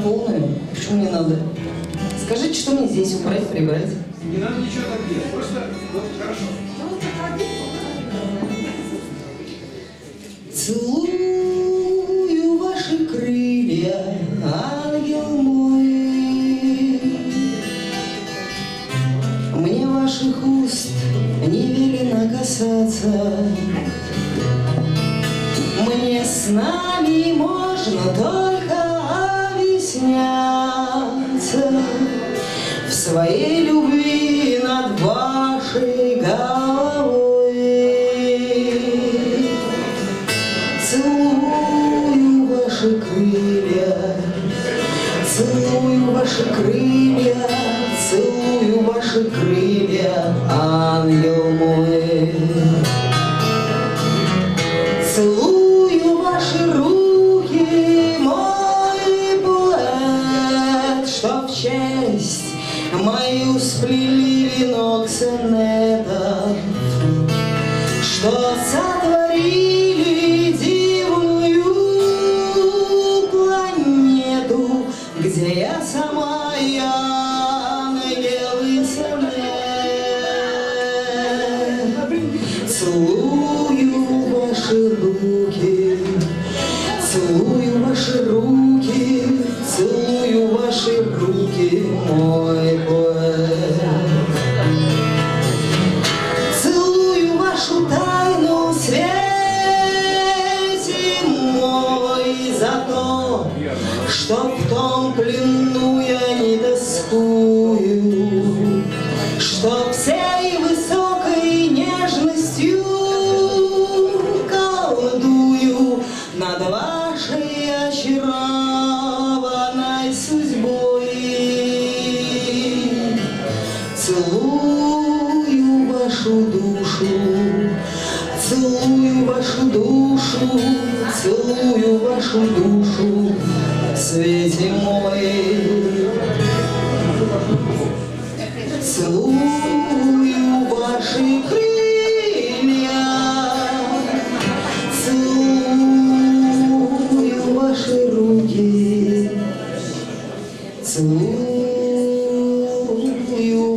полную. Почему не надо? Скажите, что мне здесь убрать, прибрать? Не надо ничего так делать. Просто вот хорошо. Целую ваши крылья, ангел мой. Мне ваших уст не велено касаться. Мне с нами можно только объясняться в своей любви над вашей головой. Целую ваши крылья, целую ваши крылья, целую ваши крылья, ангел мой. Целую ваши руки, мой поэт, что в честь мою сплели венок сонетов, что сотворили дивную планету, где я сама, ангел и сонет. Целую ваши руки, целую ваши руки, целую ваши руки, мой поэт. Целую вашу тайну в свете мой за то, что в том плену я не тоскую, что всей высокой нежностью колдую над вашей очарованной судьбой. Целую вашу душу, целую вашу душу, целую вашу душу в свете мой. Целую ваши крылья, целую ваши руки, целую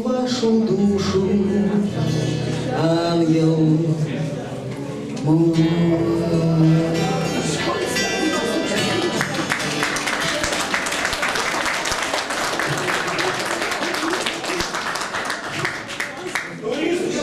вашу душу, ангел мой.